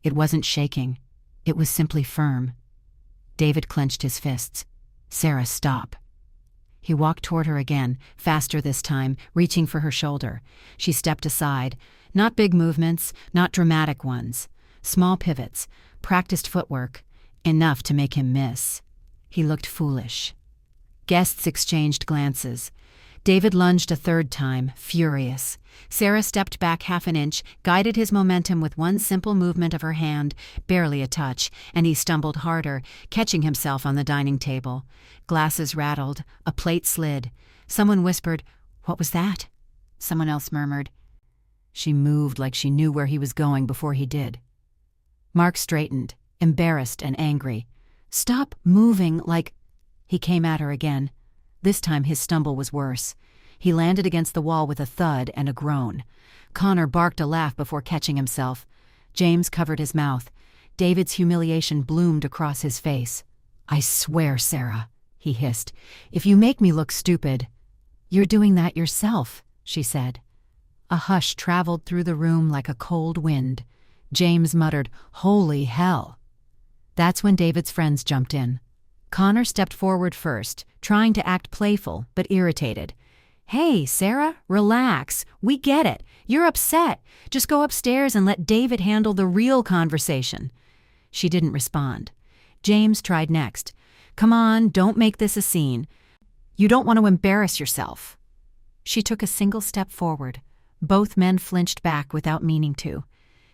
It wasn't shaking. It was simply firm. David clenched his fists. "Sarah, stop." He walked toward her again, faster this time, reaching for her shoulder. She stepped aside. Not big movements, not dramatic ones. Small pivots, practiced footwork, enough to make him miss. He looked foolish. Guests exchanged glances. David lunged a third time, furious. Sarah stepped back half an inch, guided his momentum with one simple movement of her hand, barely a touch, and he stumbled harder, catching himself on the dining table. Glasses rattled, a plate slid. Someone whispered, "What was that?" Someone else murmured. She moved like she knew where he was going before he did. Mark straightened, embarrassed and angry. "Stop moving like—" He came at her again. This time his stumble was worse. He landed against the wall with a thud and a groan. Connor barked a laugh before catching himself. James covered his mouth. David's humiliation bloomed across his face. "I swear, Sarah," he hissed, "if you make me look stupid—" "You're doing that yourself," she said. A hush traveled through the room like a cold wind. James muttered, "Holy hell." That's when David's friends jumped in. Connor stepped forward first, trying to act playful but irritated. "Hey, Sarah, relax. We get it. You're upset. Just go upstairs and let David handle the real conversation." She didn't respond. James tried next. "Come on, don't make this a scene. You don't want to embarrass yourself." She took a single step forward. Both men flinched back without meaning to.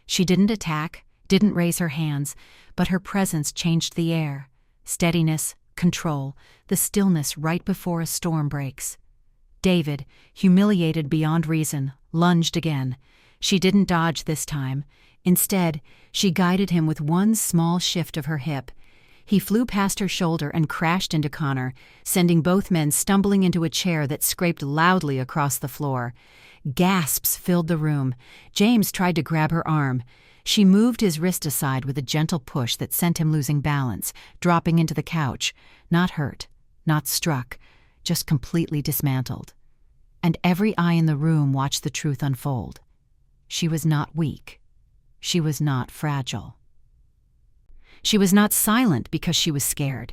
She didn't attack, didn't raise her hands, but her presence changed the air. Steadiness, control, the stillness right before a storm breaks. David, humiliated beyond reason, lunged again. She didn't dodge this time. Instead, she guided him with one small shift of her hip. He flew past her shoulder and crashed into Connor, sending both men stumbling into a chair that scraped loudly across the floor. Gasps filled the room. James tried to grab her arm. She moved his wrist aside with a gentle push that sent him losing balance, dropping into the couch, not hurt, not struck, just completely dismantled. And every eye in the room watched the truth unfold. She was not weak. She was not fragile. She was not silent because she was scared.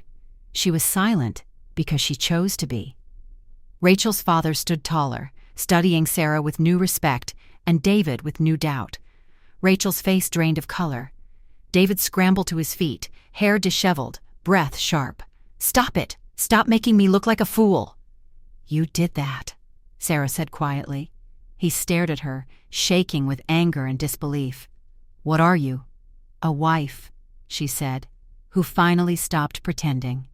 She was silent because she chose to be. Rachel's father stood taller, studying Sarah with new respect and David with new doubt. Rachel's face drained of color. David scrambled to his feet, hair disheveled, breath sharp. "Stop it! Stop making me look like a fool!" "You did that," Sarah said quietly. He stared at her, shaking with anger and disbelief. "What are you?" "A wife," she said, who finally stopped pretending.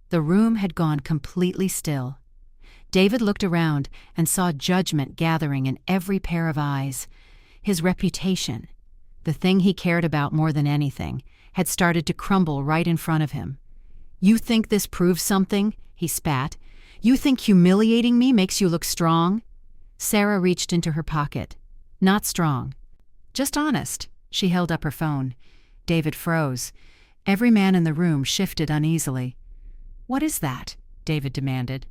The room had gone completely still. David looked around and saw judgment gathering in every pair of eyes. His reputation, the thing he cared about more than anything, had started to crumble right in front of him. "You think this proves something?" he spat. "You think humiliating me makes you look strong?" Sarah reached into her pocket. "Not strong. Just honest." She held up her phone. David froze. Every man in the room shifted uneasily. "What is that?" David demanded.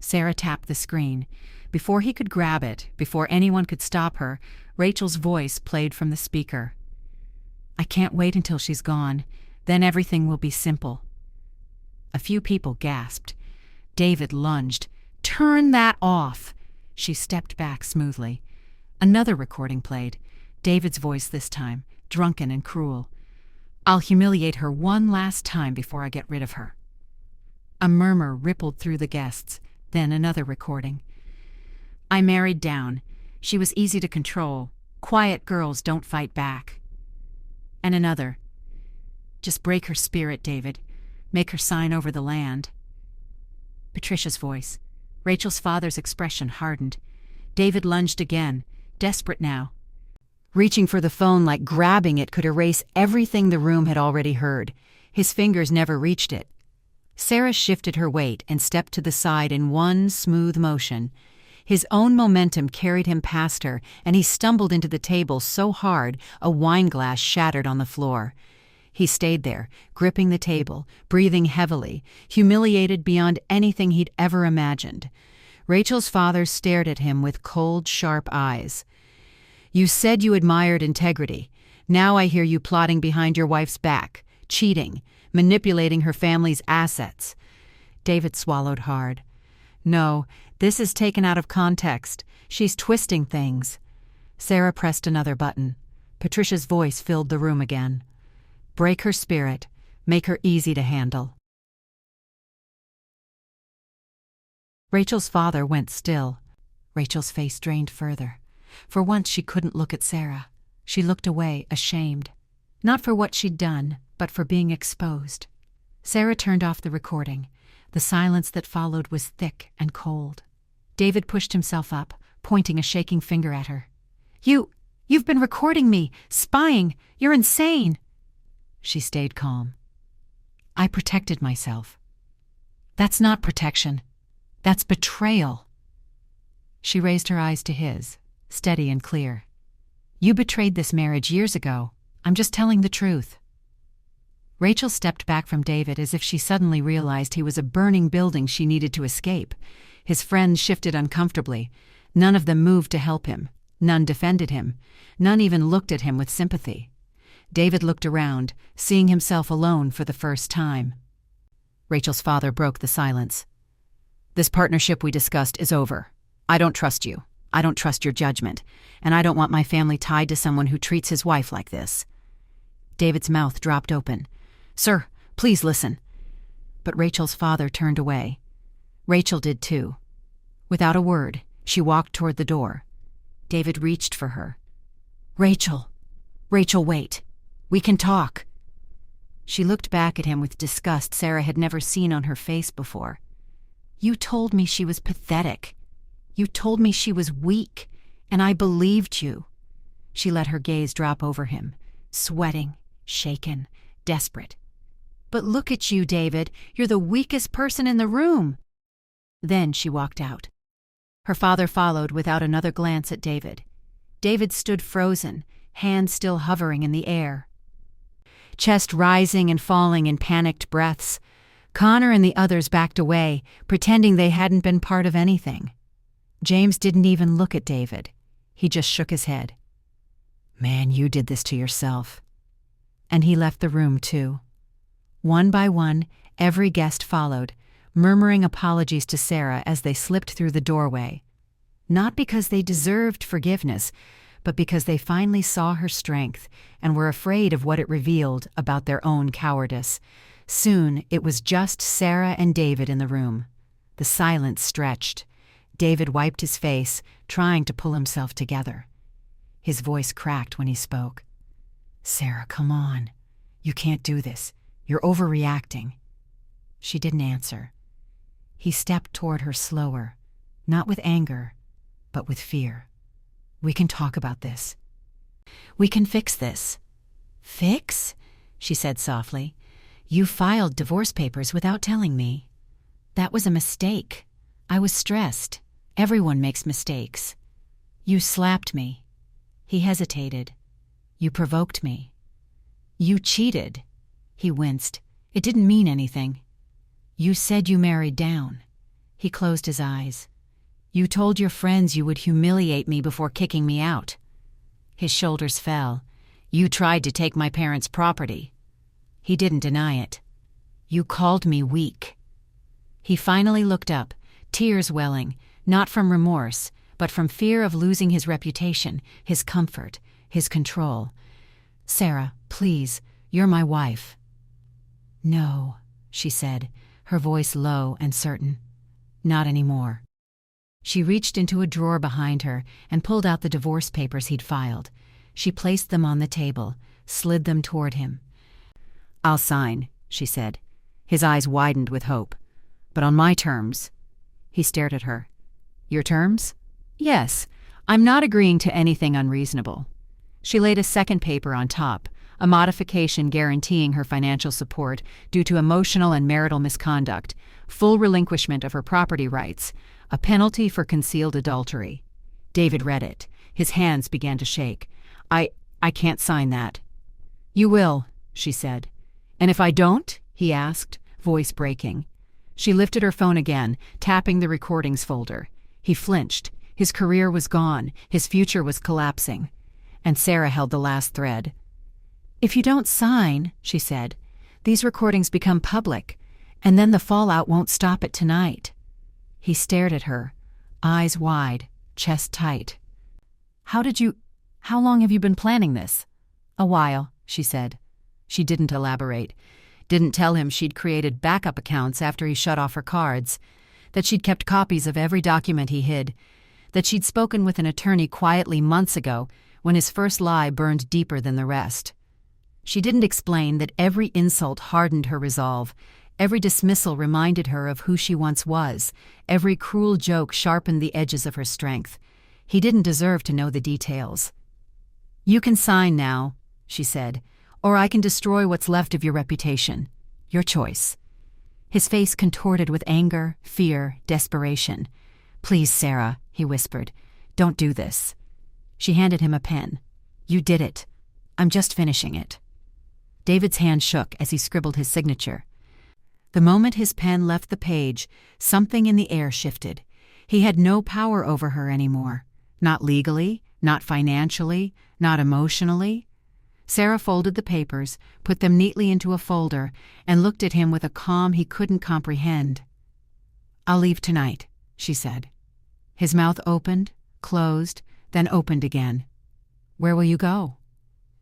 Sarah tapped the screen. Before he could grab it, before anyone could stop her, Rachel's voice played from the speaker. "I can't wait until she's gone. Then everything will be simple." A few people gasped. David lunged. "Turn that off!" She stepped back smoothly. Another recording played. David's voice this time, drunken and cruel. "I'll humiliate her one last time before I get rid of her." A murmur rippled through the guests. Then another recording. "I married down. She was easy to control. Quiet girls don't fight back." And another. "Just break her spirit, David. Make her sign over the land." Patricia's voice. Rachel's father's expression hardened. David lunged again, desperate now. reaching for the phone like grabbing it could erase everything the room had already heard. His fingers never reached it. Sarah shifted her weight and stepped to the side in one smooth motion. His own momentum carried him past her, and he stumbled into the table so hard a wine glass shattered on the floor. He stayed there, gripping the table, breathing heavily, humiliated beyond anything he'd ever imagined. Rachel's father stared at him with cold, sharp eyes. "You said you admired integrity. Now I hear you plotting behind your wife's back, cheating, manipulating her family's assets." David swallowed hard. "No, this is taken out of context. She's twisting things." Sarah pressed another button. Patricia's voice filled the room again. "Break her spirit. Make her easy to handle." Rachel's father went still. Rachel's face drained further. For once she couldn't look at Sarah. She looked away, ashamed. Not for what she'd done, but for being exposed. Sarah turned off the recording. The silence that followed was thick and cold. David pushed himself up, pointing a shaking finger at her. You've been recording me, spying. You're insane." She stayed calm. "I protected myself." "That's not protection. That's betrayal." She raised her eyes to his, steady and clear. "You betrayed this marriage years ago. I'm just telling the truth." Rachel stepped back from David as if she suddenly realized he was a burning building she needed to escape. His friends shifted uncomfortably. None of them moved to help him. None defended him. None even looked at him with sympathy. David looked around, seeing himself alone for the first time. Rachel's father broke the silence. "This partnership we discussed is over. I don't trust you. I don't trust your judgment. And I don't want my family tied to someone who treats his wife like this." David's mouth dropped open. "Sir, please listen." But Rachel's father turned away. Rachel did too. Without a word, she walked toward the door. David reached for her. Rachel, wait. We can talk." She looked back at him with disgust Sarah had never seen on her face before. "You told me she was pathetic. You told me she was weak, and I believed you." She let her gaze drop over him, sweating, shaken, desperate. "But look at you, David. You're the weakest person in the room." Then she walked out. Her father followed without another glance at David. David stood frozen, hands still hovering in the air. Chest rising and falling in panicked breaths. Connor and the others backed away, pretending they hadn't been part of anything. James didn't even look at David. He just shook his head. "Man, you did this to yourself." And he left the room too. One by one, every guest followed, murmuring apologies to Sarah as they slipped through the doorway. Not because they deserved forgiveness, but because they finally saw her strength and were afraid of what it revealed about their own cowardice. Soon, it was just Sarah and David in the room. The silence stretched. David wiped his face, trying to pull himself together. His voice cracked when he spoke. "Sarah, come on. You can't do this. You're overreacting." She didn't answer. He stepped toward her slower, not with anger, but with fear. "We can talk about this. We can fix this." "Fix?" she said softly. "You filed divorce papers without telling me. That was a mistake. I was stressed. Everyone makes mistakes. You slapped me." He hesitated. "You provoked me." "You cheated." He winced. "It didn't mean anything." "You said you married down." He closed his eyes. "You told your friends you would humiliate me before kicking me out." His shoulders fell. "You tried to take my parents' property." He didn't deny it. "You called me weak." He finally looked up, tears welling, not from remorse, but from fear of losing his reputation, his comfort, his control. "Sarah, please, you're my wife." "No," she said, her voice low and certain. "Not anymore." She reached into a drawer behind her and pulled out the divorce papers he'd filed. She placed them on the table, slid them toward him. "I'll sign," she said. His eyes widened with hope. "But on my terms." He stared at her. "Your terms?" "Yes. I'm not agreeing to anything unreasonable." She laid a second paper on top, a modification guaranteeing her financial support due to emotional and marital misconduct, full relinquishment of her property rights, a penalty for concealed adultery. David read it. His hands began to shake. I can't sign that." "You will," she said. "And if I don't?" he asked, voice breaking. She lifted her phone again, tapping the recordings folder. He flinched. His career was gone. His future was collapsing. And Sarah held the last thread. "If you don't sign," she said, "these recordings become public, and then the fallout won't stop at tonight." He stared at her, eyes wide, chest tight. How long have you been planning this?" "A while," she said. She didn't elaborate. Didn't tell him she'd created backup accounts after he shut off her cards, that she'd kept copies of every document he hid, that she'd spoken with an attorney quietly months ago when his first lie burned deeper than the rest. She didn't explain that every insult hardened her resolve, every dismissal reminded her of who she once was, every cruel joke sharpened the edges of her strength. He didn't deserve to know the details. "You can sign now," she said, "or I can destroy what's left of your reputation. Your choice." His face contorted with anger, fear, desperation. "Please, Sarah," he whispered, "don't do this." She handed him a pen. "You did it. I'm just finishing it." David's hand shook as he scribbled his signature. The moment his pen left the page, something in the air shifted. He had no power over her anymore. Not legally, not financially, not emotionally. Sarah folded the papers, put them neatly into a folder, and looked at him with a calm he couldn't comprehend. "I'll leave tonight," she said. His mouth opened, closed, then opened again. "Where will you go?"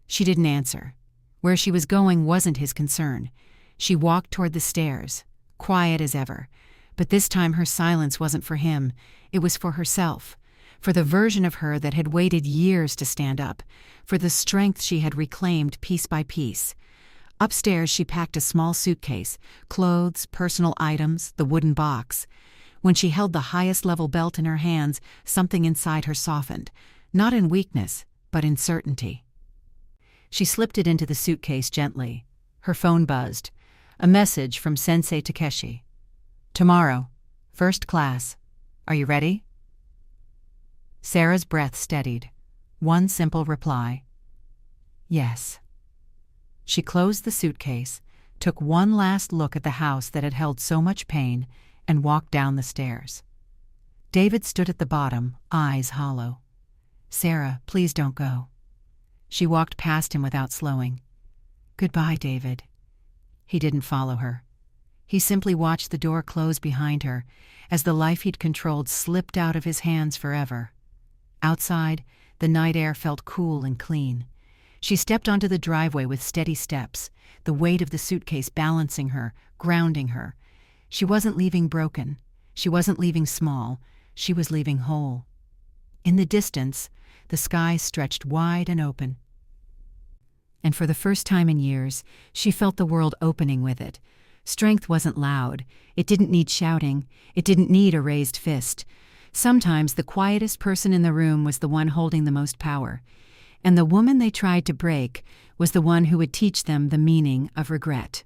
She didn't answer. Where she was going wasn't his concern. She walked toward the stairs, quiet as ever, but this time her silence wasn't for him. It was for herself, for the version of her that had waited years to stand up, for the strength she had reclaimed piece by piece. Upstairs she packed a small suitcase, clothes, personal items, the wooden box. When she held the highest level belt in her hands, something inside her softened, not in weakness, but in certainty. She slipped it into the suitcase gently. Her phone buzzed. A message from Sensei Takeshi. "Tomorrow, first class. Are you ready?" Sarah's breath steadied. One simple reply. "Yes." She closed the suitcase, took one last look at the house that had held so much pain, and walked down the stairs. David stood at the bottom, eyes hollow. "Sarah, please don't go." She walked past him without slowing. "Goodbye, David." He didn't follow her. He simply watched the door close behind her as the life he'd controlled slipped out of his hands forever. Outside, the night air felt cool and clean. She stepped onto the driveway with steady steps, the weight of the suitcase balancing her, grounding her. She wasn't leaving broken. She wasn't leaving small. She was leaving whole. In the distance, the sky stretched wide and open. And for the first time in years, she felt the world opening with it. Strength wasn't loud. It didn't need shouting. It didn't need a raised fist. Sometimes the quietest person in the room was the one holding the most power. And the woman they tried to break was the one who would teach them the meaning of regret.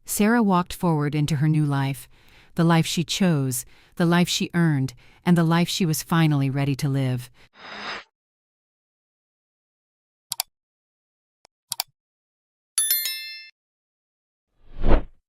Sarah walked forward into her new life, the life she chose, the life she earned, and the life she was finally ready to live.